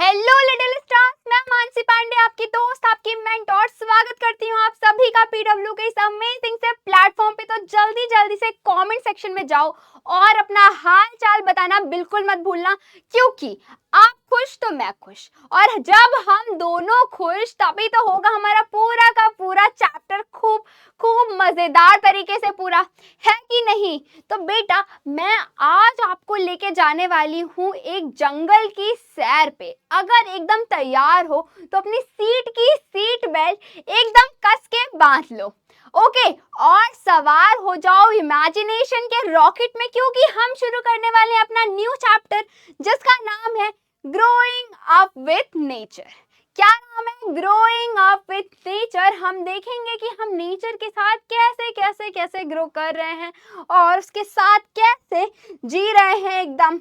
Hello little stars, मैं मानसी पांडे आपकी दोस्त, आपकी मेंटोर स्वागत करती हूँ आप सभी का पीडब्ल्यू के इस अमेजिंग से प्लेटफॉर्म पे। तो जल्दी जल्दी से कमेंट सेक्शन में जाओ और अपना हाल चाल बताना बिल्कुल मत भूलना, क्योंकि आप खुश तो मैं खुश, और जब हम दोनों खुश तभी तो होगा हमारा पूरा का पूरा चैप्टर खूब खूब मजेदार तरीके से पूरा, है कि नहीं। तो बेटा, मैं आज आपको लेके जाने वाली हूँ एक जंगल की सैर पे। अगर एकदम तैयार हो तो अपनी सीट की सीट बेल्ट एकदम कस के बांध लो, ओके। और सवार हो जाओ इमेजिनेशन के रॉकेट में, क्योंकि हम शुरू करने वाले हैं अपना न्यू चैप्टर जिसका नाम है ग्रोइंग अप विथ नेचर। क्या नाम है? Growing up with nature. हम देखेंगे कि हम नेचर के साथ कैसे कैसे कैसे ग्रो कर रहे हैं और उसके साथ कैसे जी रहे हैं एकदम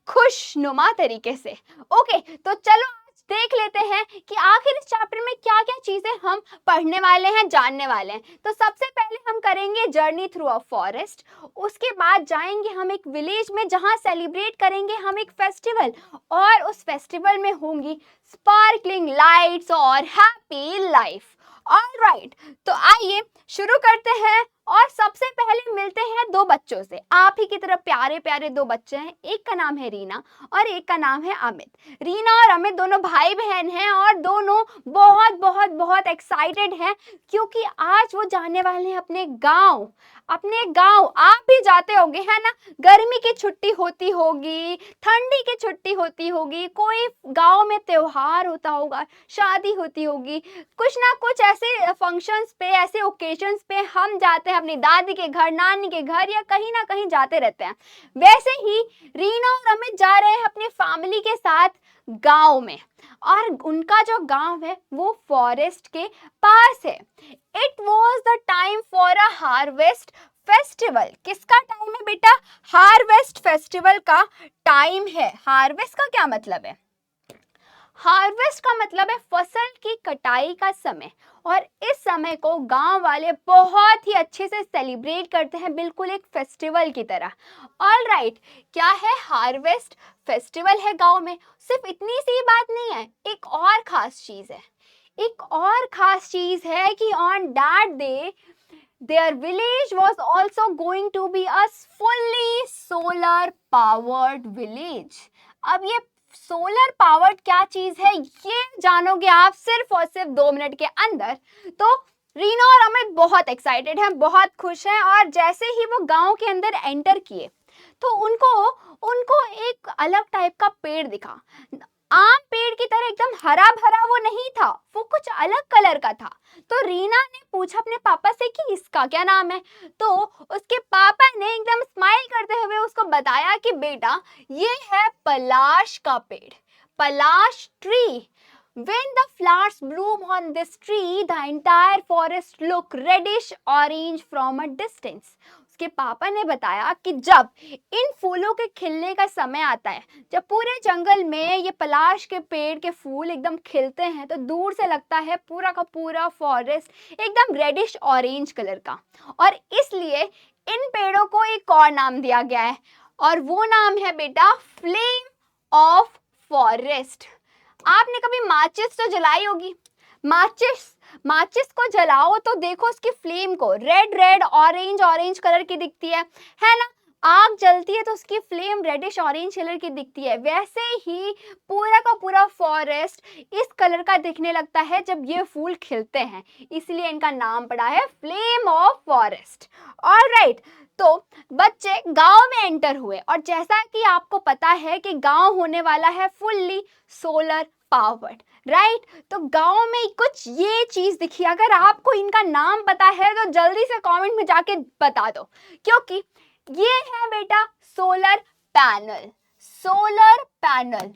खुशनुमा तरीके से। ओके, तो चलो आज देख लेते हैं कि आखिर इस चैप्टर में क्या क्या चीजें हम पढ़ने वाले हैं, जानने वाले हैं। तो सबसे पहले हम करेंगे जर्नी थ्रू अ फॉरेस्ट। उसके बाद जाएंगे हम एक विलेज में जहां सेलिब्रेट करेंगे हम एक फेस्टिवल, और उस फेस्टिवल में होंगी स्पार्कलिंग लाइट्स और हैप्पी लाइफ। ऑलराइट, तो आइए शुरू करते हैं। और सबसे पहले मिलते हैं दो बच्चों से। आप ही की तरह प्यारे प्यारे दो बच्चे हैं, एक का नाम है रीना और एक का नाम है अमित। रीना और अमित दोनों भाई बहन हैं और दोनों बहुत बहुत बहुत एक्साइटेड हैं, क्योंकि आज वो जाने वाले हैं अपने गांव। अपने गांव आप भी जाते होंगे, है ना। गर्मी की छुट्टी होती होगी, ठंडी की छुट्टी होती होगी, कोई गांव में त्योहार होता होगा, शादी होती होगी, कुछ ना कुछ ऐसे फंक्शंस पे, ऐसे ओकेजन्स पे हम जाते हैं अपनी दादी के घर, नानी के घर, या कहीं ना कहीं जाते रहते हैं। वैसे ही रीना और अमित जा रहे हैं अपनी फैमिली के साथ गांव में, और उनका जो गांव है वो फॉरेस्ट के पास है। It was the time for a harvest festival. किसका टाइम है बेटा? हार्वेस्ट फेस्टिवल का टाइम है। हार्वेस्ट का क्या मतलब है? हार्वेस्ट का मतलब है फसल की कटाई का समय, और इस समय को गांव वाले बहुत ही अच्छे से सेलिब्रेट करते हैं, बिल्कुल एक फेस्टिवल की तरह। ऑलराइट, क्या है? हार्वेस्ट फेस्टिवल है गांव में। सिर्फ इतनी सी बात नहीं है, एक और खास चीज है। एक और खास चीज है कि on that day their village was also going to be a fully solar powered village। अब ये सोलर पावर्ड क्या चीज है ये जानोगे आप सिर्फ और सिर्फ 2 मिनट के अंदर। तो रीना और अमित बहुत एक्साइटेड हैं, बहुत खुश हैं, और जैसे ही वो गांव के अंदर एंटर किए तो उनको उनको एक अलग टाइप का पेड़ दिखा। आम पेड़ की तरह एकदम हरा भरा वो नहीं था, वो कुछ अलग कलर का था। तो रीना ने पूछा अपने पापा से कि इसका क्या नाम है। तो उसके पापा ने एकदम स्माइल करते हुए उसको बताया कि बेटा, ये है पलाश का पेड़, पलाश tree. When the flowers bloom on this tree, the entire forest look reddish orange from a distance। उसके पापा ने बताया कि जब इन फूलों के खिलने का समय आता है, जब पूरे जंगल में ये पलाश के पेड़ के फूल एकदम खिलते हैं, तो दूर से लगता है पूरा का पूरा फॉरेस्ट एकदम रेडिश ऑरेंज कलर का। और इसलिए इन पेड़ों को एक और नाम दिया गया है, और वो नाम है बेटा फ्लेम ऑफ फॉरेस्ट। आपने कभी माचिस तो जलाई होगी। माचिस माचिस को जलाओ तो देखो उसकी फ्लेम को red red orange orange colour की दिखती है ना। आग जलती है तो उसकी फ्लेम रेडिश ऑरेंज कलर की दिखती है। वैसे ही पूरा का पूरा फॉरेस्ट इस कलर का दिखने लगता है जब ये फूल खिलते हैं, इसलिए इनका नाम पड़ा है फ्लेम ऑफ फॉरेस्ट। ऑलराइट, तो बच्चे गांव में एंटर हुए, और जैसा कि आपको पता है कि गांव होने वाला है फुल्ली सोलर पावर्ड, राइट। तो गांव में कुछ ये चीज दिखी। अगर आपको इनका नाम पता है तो जल्दी से कमेंट में जाके बता दो, क्योंकि ये है बेटा solar panel. Solar panel,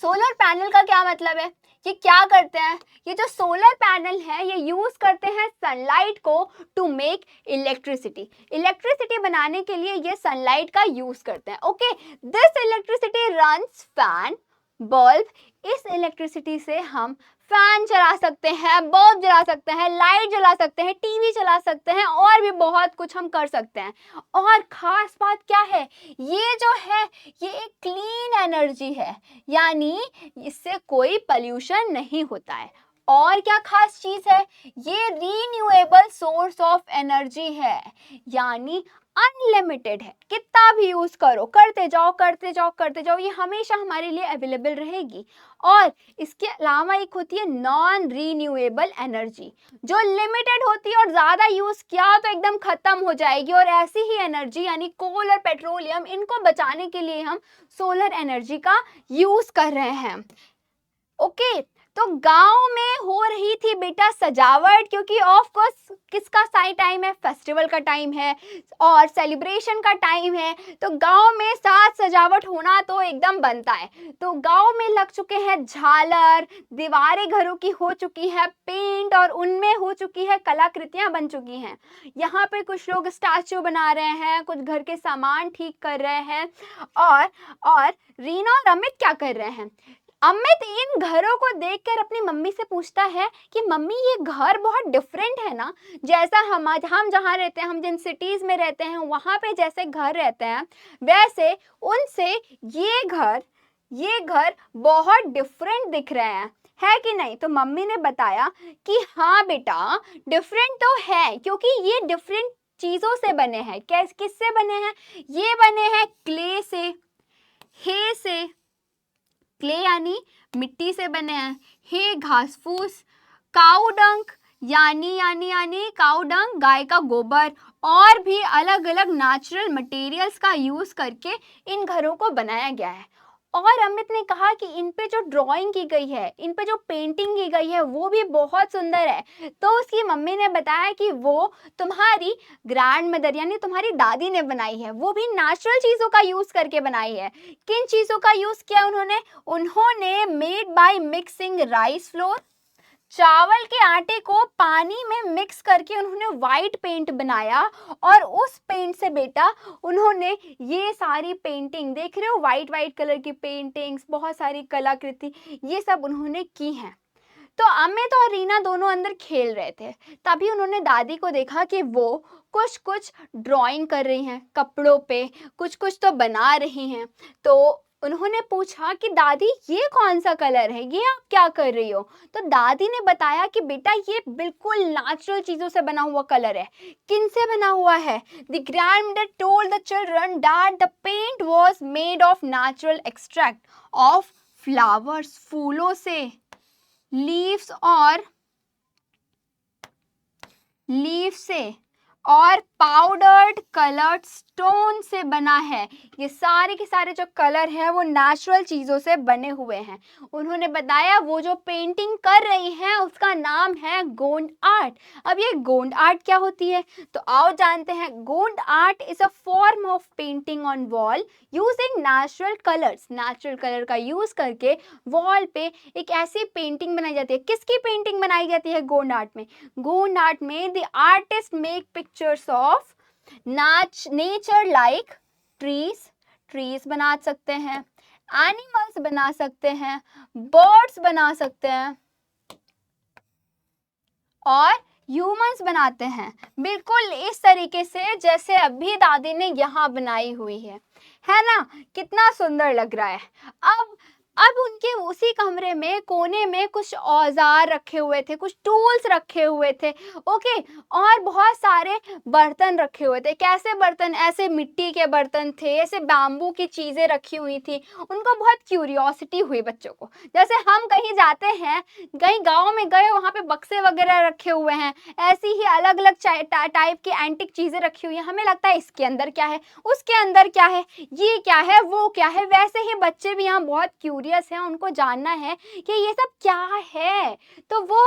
solar panel का क्या मतलब है? ये क्या करते हैं? ये जो सोलर पैनल है ये यूज करते हैं सनलाइट को टू मेक इलेक्ट्रिसिटी। इलेक्ट्रिसिटी बनाने के लिए ये सनलाइट का यूज करते हैं। Okay, this electricity runs fan, bulb. इस इलेक्ट्रिसिटी से हम फैन चला सकते हैं, बल्ब जला सकते हैं, लाइट जला सकते हैं, टीवी चला सकते हैं, और भी बहुत कुछ हम कर सकते हैं। और खास बात क्या है, ये जो है ये एक क्लीन एनर्जी है, यानी इससे कोई पॉल्यूशन नहीं होता है। और क्या खास चीज है, ये रीन्यूएबल सोर्स ऑफ एनर्जी है, यानी अनलिमिटेड है, कितना भी यूज करो, करते जाओ करते जाओ करते जाओ, ये हमेशा हमारे लिए अवेलेबल रहेगी। और इसके अलावा एक होती है नॉन रीन्यूएबल एनर्जी, जो लिमिटेड होती है और ज्यादा यूज किया तो एकदम खत्म हो जाएगी। और ऐसी ही एनर्जी यानी कोल और पेट्रोलियम, इनको बचाने के लिए हम सोलर एनर्जी का यूज कर रहे हैं। ओके, तो गांव में हो रही थी बेटा सजावट, क्योंकि ऑफ कोर्स किसका सही टाइम है, फेस्टिवल का टाइम है और सेलिब्रेशन का टाइम है, तो गांव में साज सजावट होना तो एकदम बनता है। तो गांव में लग चुके हैं झालर, दीवारें घरों की हो चुकी है पेंट और उनमें हो चुकी है कलाकृतियां बन चुकी हैं। यहाँ पे कुछ लोग स्टैचू बना रहे हैं, कुछ घर के सामान ठीक कर रहे हैं। और रीना और अमित क्या कर रहे हैं, अमित इन घरों को देखकर अपनी मम्मी से पूछता है कि मम्मी ये घर बहुत डिफरेंट है ना, जैसा हम जहाँ रहते हैं, हम जिन सिटीज में रहते हैं वहाँ पे जैसे घर रहते हैं वैसे उनसे ये घर बहुत डिफरेंट दिख रहे हैं, है कि नहीं। तो मम्मी ने बताया कि हाँ बेटा डिफरेंट तो है, क्योंकि ये डिफरेंट चीजों से बने हैं। किससे बने हैं, ये बने हैं क्ले से, हे से, क्ले यानी मिट्टी से बने हैं, हे घास फूस, काऊ डंक यानी काऊ डंक गाय का गोबर, और भी अलग अलग नेचुरल मटेरियल्स का यूज करके इन घरों को बनाया गया है। और अमित ने कहा कि इन पे जो ड्राइंग की गई है, इन पे जो पेंटिंग की गई है वो भी बहुत सुंदर है। तो उसकी मम्मी ने बताया कि वो तुम्हारी ग्रैंड मदर यानी तुम्हारी दादी ने बनाई है, वो भी नेचुरल चीज़ों का यूज़ करके बनाई है। किन चीज़ों का यूज़ किया उन्होंने made by mixing rice flour, चावल के आटे को पानी में मिक्स करके उन्होंने वाइट पेंट बनाया, और उस पेंट से बेटा उन्होंने ये सारी पेंटिंग देख रहे हो, वाइट वाइट कलर की पेंटिंग्स, बहुत सारी कलाकृति, ये सब उन्होंने की हैं। तो अमित और रीना दोनों अंदर खेल रहे थे, तभी उन्होंने दादी को देखा कि वो कुछ कुछ ड्राइंग कर रही हैं कपड़ों पे, कुछ कुछ तो बना रही हैं। तो उन्होंने पूछा कि दादी ये कौन सा कलर है, ये आप क्या कर रही हो। तो दादी ने बताया कि बेटा ये बिल्कुल नेचुरल चीजों से बना हुआ कलर है। किन से बना हुआ है, the grandmother told the children that the paint was made of natural extract of flowers, फूलों से, लीव्स से, और पाउडर्ड कलर्ड स्टोन से बना है। ये सारे के सारे जो कलर है वो नेचुरल चीज़ों से बने हुए हैं। उन्होंने बताया वो जो पेंटिंग कर रही हैं उसका नाम है गोंड आर्ट। अब ये गोंड आर्ट क्या होती है, तो आओ जानते हैं। Gond art is a form of painting on wall using natural colours. Natural colour का यूज करके वॉल पे एक ऐसी पेंटिंग बनाई जाती है। किसकी पेंटिंग बनाई जाती है गोंड आर्ट में, गोंड आर्ट में the artist make pictures of nature like trees बना सकते हैं, एनिमल्स बना सकते हैं, बर्ड्स बना सकते हैं, और ह्यूमंस बनाते हैं, बिल्कुल इस तरीके से जैसे अभी दादी ने यहाँ बनाई हुई है ना। कितना सुंदर लग रहा है। अब उनके उसी कमरे में कोने में कुछ औजार रखे हुए थे, कुछ टूल्स रखे हुए थे, ओके, और बहुत सारे बर्तन रखे हुए थे। कैसे बर्तन, ऐसे मिट्टी के बर्तन थे, ऐसे बैम्बू की चीज़ें रखी हुई थी। उनको बहुत क्यूरियोसिटी हुई बच्चों को, जैसे हम कहीं जाते हैं, कहीं गाँव में गए, वहाँ पे बक्से वगैरह रखे हुए हैं, ऐसी ही अलग अलग टाइप की एंटिक चीज़ें रखी हुई हैं, हमें लगता है इसके अंदर क्या है, उसके अंदर क्या है, ये क्या है, वो क्या है। वैसे ही बच्चे भी यहाँ बहुत क्यूरियस हैं, उनको जानना है कि ये सब क्या है। तो वो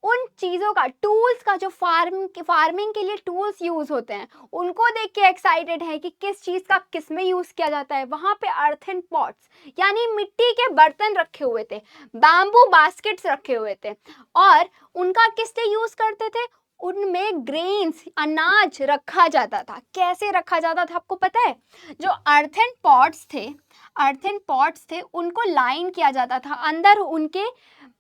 उन चीज़ों का, टूल्स का, जो फार्मिंग के लिए टूल्स यूज़ होते हैं, उनको देख के एक्साइटेड है कि किस चीज़ का किस में यूज़ किया जाता है। वहाँ पे अर्थन पॉट्स यानी मिट्टी के बर्तन रखे हुए थे, बैम्बू बास्केट्स रखे हुए थे, और उनका किस लिए यूज़ करते थे, उनमें ग्रेन्स, अनाज रखा जाता था। कैसे रखा जाता था आपको पता है, जो अर्थन पॉट्स थे, अर्थन पॉट्स थे उनको लाइन किया जाता था, अंदर उनके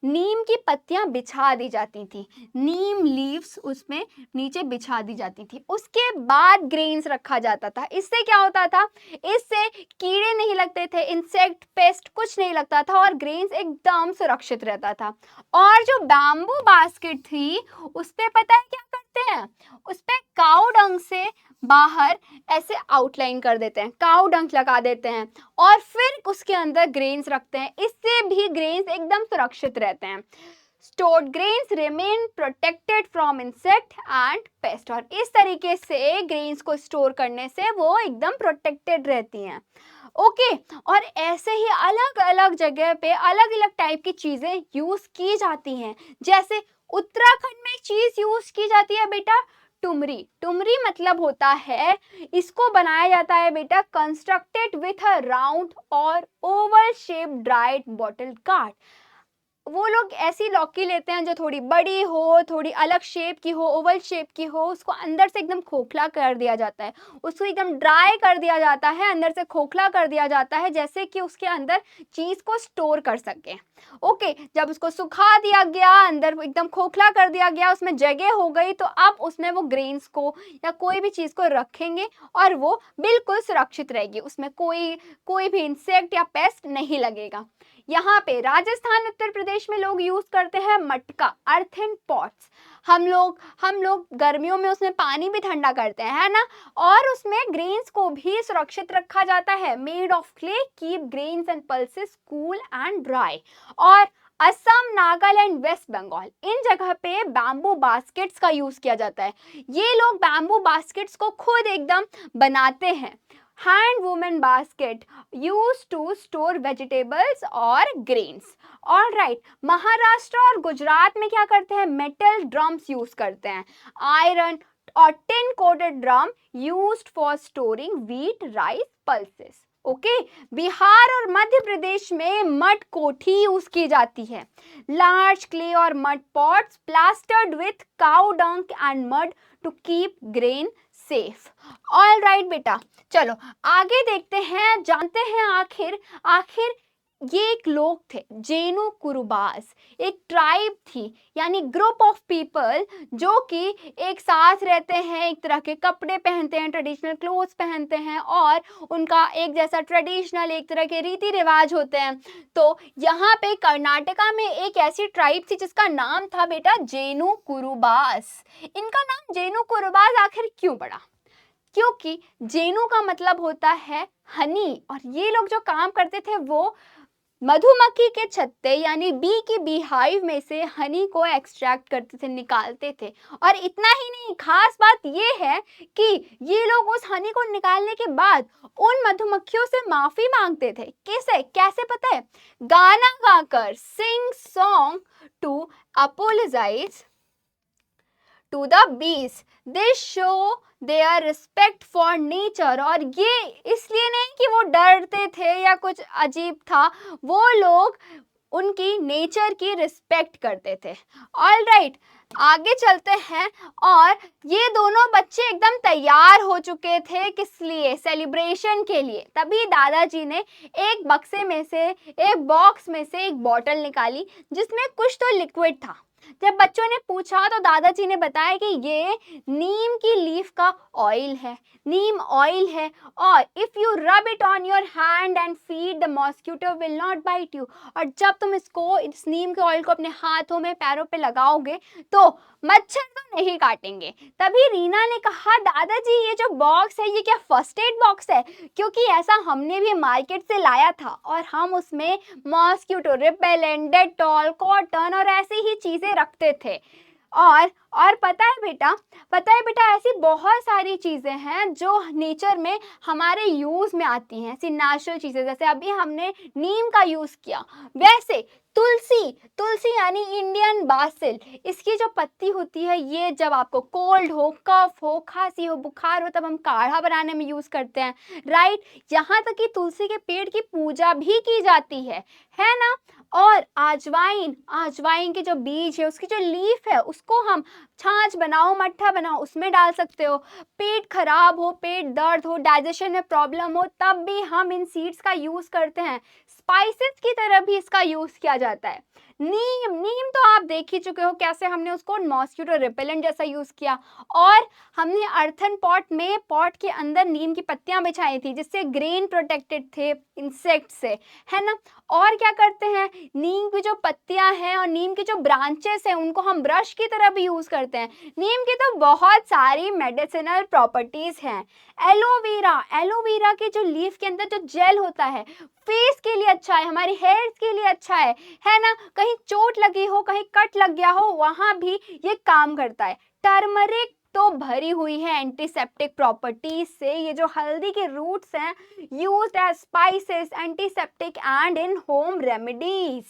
नीम की पत्तियां बिछा दी जाती थी, नीम लीव्स उसमें नीचे बिछा दी जाती थी। उसके बाद ग्रेन्स रखा जाता था। इससे क्या होता था, इससे कीड़े नहीं लगते थे, इंसेक्ट पेस्ट कुछ नहीं लगता था और ग्रेन्स एकदम सुरक्षित रहता था। और जो बैम्बू बास्केट थी उस पे पता है क्या करते हैं, उस पे काऊ डंग से बाहर ऐसे आउटलाइन कर देते हैं, काऊ डंग लगा देते हैं और फिर उसके अंदर ग्रेन्स रखते हैं। इससे भी ग्रेन्स एकदम सुरक्षित रहते हैं। Stored grains remain protected from insect and paste. और इस तरीके से ग्रेन्स को स्टोर करने से वो एकदम प्रोटेक्टेड रहती हैं। ओके और ऐसे ही अलग अलग जगह पे अलग अलग टाइप की चीजें यूज की जाती हैं। जैसे उत्तराखंड में एक चीज यूज की जाती है बेटा, टुमरी। टुमरी मतलब होता है, इसको बनाया जाता है बेटा कंस्ट्रक्टेड विथ अ राउंड और Oval shape dried bottle card. वो लोग ऐसी लौकी लेते हैं जो थोड़ी बड़ी हो, थोड़ी अलग शेप की हो, ओवल शेप की हो, उसको अंदर से एकदम खोखला कर दिया जाता है, उसको एकदम ड्राई कर दिया जाता है, अंदर से खोखला कर दिया जाता है जैसे कि उसके अंदर चीज को स्टोर कर सके। ओके, जब उसको सुखा दिया गया, अंदर एकदम खोखला कर दिया गया, उसमें जगह हो गई, तो अब उसमें वो ग्रेन्स को या कोई भी चीज को रखेंगे और वो बिल्कुल सुरक्षित रहेगी, उसमें कोई भी इंसेक्ट या पेस्ट नहीं लगेगा। यहाँ पे राजस्थान उत्तर प्रदेश में लोग यूज करते हैं मटका, अर्थन पॉट्स। हम लोग गर्मियों में उसमें पानी भी ठंडा करते हैं, है ना, और उसमें ग्रेन्स को भी सुरक्षित रखा जाता है। Made of clay, keep grains and pulses cool and dry. और असम, नागालैंड, वेस्ट बंगाल, इन जगह पे बैम्बू बास्केट्स का यूज किया जाता है। ये लोग बैम्बू बास्केट्स को खुद एकदम बनाते हैं। Hand woven basket use to store vegetables और ग्रेन्स। ऑल राइट, महाराष्ट्र और गुजरात में क्या करते हैं, मेटल ड्रम्स यूज करते हैं। आयरन और tin coated drum used for storing wheat, rice, pulses. Okay, Bihar और मध्य प्रदेश में मड कोठी यूज की जाती है। लार्ज क्ले और mud pots plastered with cow dung and mud to keep grain safe. All right बेटा, चलो आगे देखते हैं, जानते हैं आखिर ये एक लोग थे, जेनु कुरुबास, एक ट्राइब थी, यानी ग्रुप ऑफ पीपल जो कि एक साथ रहते हैं, एक तरह के कपड़े पहनते हैं, ट्रेडिशनल क्लोथ्स पहनते हैं और उनका एक जैसा ट्रेडिशनल एक तरह के रीति रिवाज होते हैं। तो यहाँ पे कर्नाटका में एक ऐसी ट्राइब थी जिसका नाम था बेटा जेनु कुरुबास। इनका नाम जेनु कुरुबास आखिर क्यों पड़ा, क्योंकि जेनु का मतलब होता है हनी, और ये लोग जो काम करते थे वो मधुमक्खी के छत्ते यानी बी की बी हाइव में से हनी को एक्सट्रैक्ट करते थे, निकालते थे। और इतना ही नहीं, खास बात ये है कि ये लोग उस हनी को निकालने के बाद उन मधुमक्खियों से माफी मांगते थे। कैसे पता है, गाना गाकर, sing song to apologize to the bees. This show their respect for nature. और ये इसलिए नहीं कि वो डरते थे या कुछ अजीब था, वो लोग उनकी नेचर की रिस्पेक्ट करते थे। ऑल राइट, आगे चलते हैं। और ये दोनों बच्चे एकदम तैयार हो चुके थे, किस लिए, सेलिब्रेशन के लिए। तभी दादाजी ने एक बक्से में से, एक बॉक्स में से एक बॉटल निकाली जिसमें कुछ तो लिक्विड था। जब बच्चों ने पूछा तो दादाजी ने बताया कि ये नीम की लीफ का ऑयल है, नीम ऑयल है, और if you rub it on your hand and feet the mosquito will not bite you. और जब तुम इस नीम के ऑयल को अपने हाथों में, पैरों पे लगाओगे तो मच्छर तो नहीं काटेंगे। तभी रीना ने कहा, दादाजी ये जो बॉक्स है ये क्या फर्स्ट एड बॉक्स है, क्योंकि ऐसा हमने भी मार्केट से लाया था और हम उसमें मॉस्किटो रिपेलेंट, डेटॉल, कॉटन और ऐसी ही चीजें रखते थे। और पता है बेटा ऐसी बहुत सारी चीजें हैं जो नेचर में हमारे यूज में आती हैं, ऐसी नेचुरल चीजें। जैसे अभी हमने नीम का यूज किया, वैसे तुलसी यानी इंडियन बासिल, इसकी जो पत्ती होती है ये जब आपको कोल्ड हो, कफ हो, खांसी हो, बुखार हो, तब हम काढ़ा बनाने में यूज करते हैं, राइट। यहाँ तक कि तुलसी के पेड़ की पूजा भी की जाती है ना। और आजवाइन के जो बीज है, उसकी जो लीफ है, उसको हम छाछ बनाओ, मट्ठा बनाओ, उसमें डाल सकते हो। पेट खराब हो, पेट दर्द हो, डाइजेशन में प्रॉब्लम हो, तब भी हम इन सीड्स का यूज करते हैं। स्पाइसेस की तरह भी इसका यूज किया जाता है। नीम, नीम तो आप देख ही चुके हो कैसे हमने उसको मॉस्किटो रिपेलेंट जैसा यूज किया। और हमने अर्थन पॉट में, पॉट के अंदर नीम की पत्तियां बिछाई थी जिससे ग्रेन प्रोटेक्टेड थे इंसेक्ट से, है ना। और क्या करते हैं, नीम की जो पत्तियां हैं और नीम की जो ब्रांचेस हैं उनको हम ब्रश की तरह भी यूज करते हैं। नीम की तो बहुत सारी मेडिसिनल प्रॉपर्टीज हैं। एलोवेरा, एलोवेरा के जो लीफ के अंदर जो जेल होता है, फेस के लिए अच्छा है, हमारे हेयर्स के लिए अच्छा है ना। कहीं चोट लगी हो, कहीं कट लग गया हो, वहां भी ये काम करता है। टर्मरिक तो भरी हुई है एंटीसेप्टिक प्रॉपर्टीज से। ये जो हल्दी के रूट्स हैं, used as spices, antiseptic and in home remedies.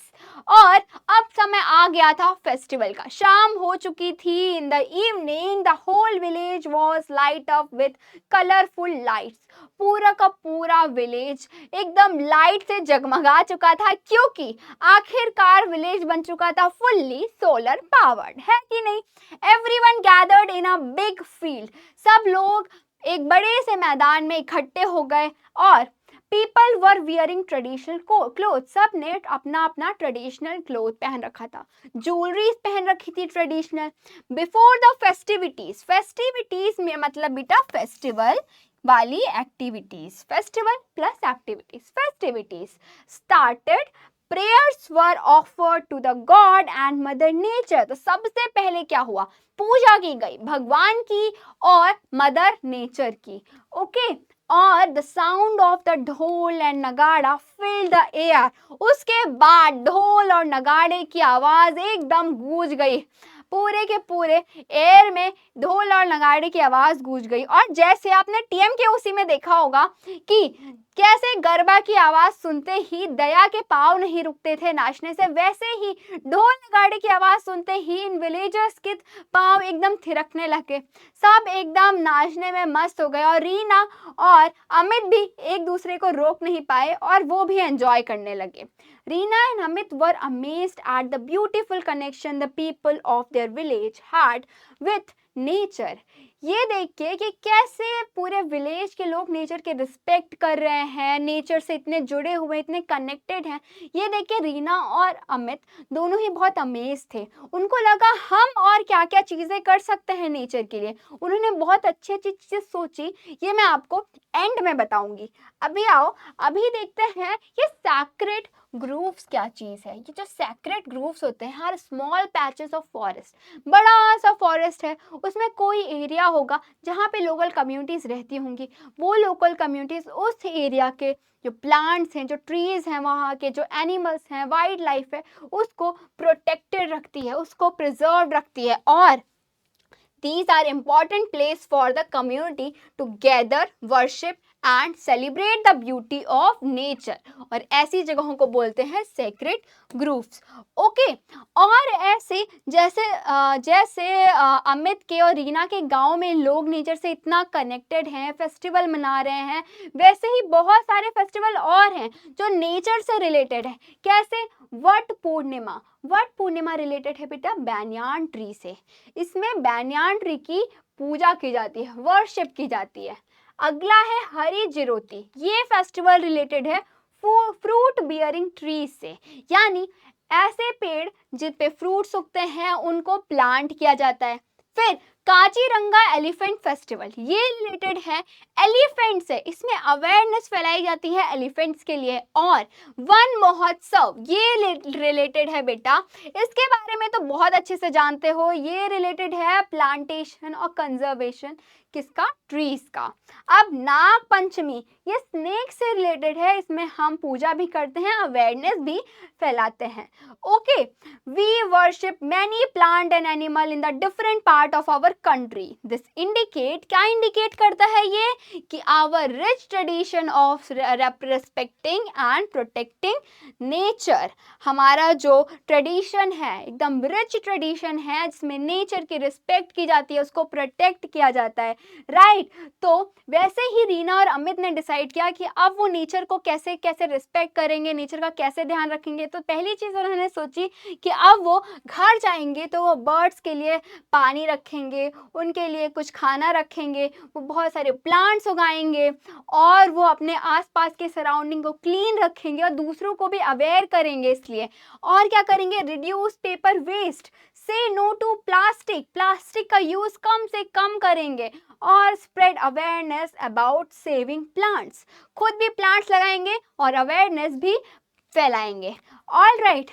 और अब समय आ गया था फेस्टिवल का। शाम हो चुकी थी। In the evening the whole village was light up with colourful lights. पूरा का पूरा विलेज एकदम लाइट से जगमगा चुका था, क्योंकि आखिरकार विलेज बन चुका था फुल्ली सोलर पावर्ड, है कि नहीं। Everyone gathered in a big field. सब लोग एक बड़े से मैदान में इकट्ठे हो गए और people were wearing traditional clothes. सब ने अपना अपना ट्रेडिशनल क्लोथ पहन रखा था, ज्वेलरीज पहन रखी थी traditional. Before the festivities, festivities में मतलब बेटा फेस्टिवल वाली activities, festival plus activities, festivities started, prayers were offered to the god and mother nature. तो सबसे पहले क्या हुआ, पूजा की गई भगवान की और मदर नेचर की। ओके, और द साउंड ऑफ द ढोल एंड नगाड़ा फिल द एयर। उसके बाद ढोल और नगाड़े की आवाज एकदम गूंज गई, पूरे के पूरे एयर में ढोल और नगाड़े की आवाज गूंज गई। और जैसे आपने TMKOC में देखा होगा कि कैसे गरबा की आवाज सुनते ही दया के पांव नहीं रुकते थे नाचने से, वैसे ही ढोल नगाड़े की आवाज सुनते ही इन विलेजर्स के पांव एकदम थिरकने लगे। सब एकदम नाचने में मस्त हो गए और रीना और अमित भी एक दूसरे को रोक नहीं पाए और वो भी एंजॉय करने लगे। Reena and Amit were amazed at the beautiful connection the people of their village had with nature. ये देख के कि कैसे पूरे विलेज के लोग नेचर के रिस्पेक्ट कर रहे हैं, नेचर से इतने जुड़े हुए, इतने कनेक्टेड हैं, ये देख के रीना और अमित दोनों ही बहुत अमेज थे। उनको लगा हम और क्या क्या चीज़ें कर सकते हैं नेचर के लिए। उन्होंने बहुत अच्छी अच्छी चीज़ें सोची, ये मैं आपको एंड में बताऊंगी। अभी आओ, अभी देखते हैं ये सैक्रेड ग्रूव्स क्या चीज़ है। ये जो सैक्रेड ग्रूव्स होते हैं, हर स्मॉल पैचेस ऑफ फॉरेस्ट, बड़ा सा फॉरेस्ट है, उसमें कोई एरिया होगा जहाँ पे लोकल कम्युनिटीज़ रहती होंगी। वो लोकल कम्युनिटीज़ उस एरिया के जो प्लांट्स हैं, जो ट्रीज़ हैं, वहाँ के जो एनिमल्स हैं, वाइल्ड लाइफ है, उसको प्रोटेक्टेड रखती है, उसको प्रिजर्व रखती है। और these are important place for the community to gather, worship and celebrate the beauty of nature. और ऐसी जगहों को बोलते हैं sacred groves. ओके, और ऐसे जैसे अमित के और रीना के गांव में लोग नेचर से इतना कनेक्टेड हैं, फेस्टिवल मना रहे हैं, वैसे ही बहुत सारे फेस्टिवल और हैं जो नेचर से रिलेटेड है। कैसे, what Purnima, what Purnima related है बेटा बैनियान ट्री से। इसमें बैनियान ट्री की पूजा की जाती है, वर्शिप की जाती है। अगला है हरी जिरोती, ये फेस्टिवल रिलेटेड है फ्रूट बियरिंग ट्री से, यानी ऐसे पेड़ जिन पे फ्रूट्स उगते हैं उनको प्लांट किया जाता है। फिर काजीरंगा एलिफेंट फेस्टिवल, ये रिलेटेड है एलिफेंट से, इसमें अवेयरनेस फैलाई जाती है एलिफेंट्स के लिए। और वन महोत्सव, ये रिलेटेड है बेटा, इसके बारे में तो बहुत अच्छे से जानते हो, ये रिलेटेड है प्लांटेशन और कंजर्वेशन किसका, ट्रीज का। अब नाग पंचमी, ये स्नेक से रिलेटेड है, इसमें हम पूजा भी करते हैं, अवेयरनेस भी फैलाते हैं। Okay, we worship many plant and animal in the different part of our country. This indicate, क्या इंडिकेट करता है ये, कि our rich tradition of respecting and protecting nature. हमारा जो ट्रेडिशन है, एकदम रिच ट्रेडिशन है जिसमें नेचर की रिस्पेक्ट की जाती है, उसको प्रोटेक्ट किया जाता है, राइट। तो वैसे ही रीना और अमित ने डिसाइड किया कि अब वो नेचर को कैसे कैसे रिस्पेक्ट करेंगे, नेचर का कैसे ध्यान रखेंगे। तो पहली चीज़ उन्होंने सोची कि अब वो घर जाएंगे तो वो बर्ड्स के लिए पानी रखेंगे, उनके लिए कुछ खाना रखेंगे, वो बहुत सारे प्लांट्स उगाएंगे और वो अपने आसपास के सराउंडिंग को क्लीन रखेंगे और दूसरों को भी अवेयर करेंगे इसलिए। और क्या करेंगे, रिड्यूस पेपर वेस्ट, से नो टू प्लास्टिक, प्लास्टिक का यूज कम से कम करेंगे और spread awareness about saving plants, खुद भी प्लांट्स लगाएंगे और अवेयरनेस भी फैलाएंगे। All right.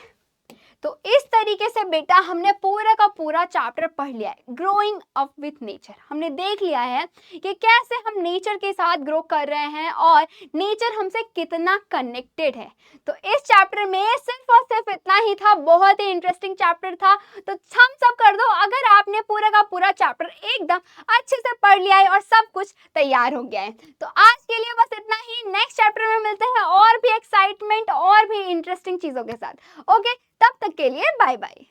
तो इस तरीके से बेटा हमने पूरा का पूरा चैप्टर पढ़ लिया है, ग्रोइंग अप विथ नेचर। हमने देख लिया है कि कैसे हम नेचर के साथ ग्रो कर रहे हैं और नेचर हमसे कितना कनेक्टेड है। तो इस चैप्टर में सिर्फ और सिर्फ इतना ही था, बहुत ही इंटरेस्टिंग चैप्टर था। तो थम्स अप कर दो अगर आपने पूरा का पूरा चैप्टर एकदम अच्छे से पढ़ लिया है और सब कुछ तैयार हो गया है। तो आज के लिए बस इतना ही, नेक्स्ट चैप्टर में मिलते हैं और भी एक्साइटमेंट और भी इंटरेस्टिंग चीजों के साथ। ओके, तब तक के लिए बाय बाय।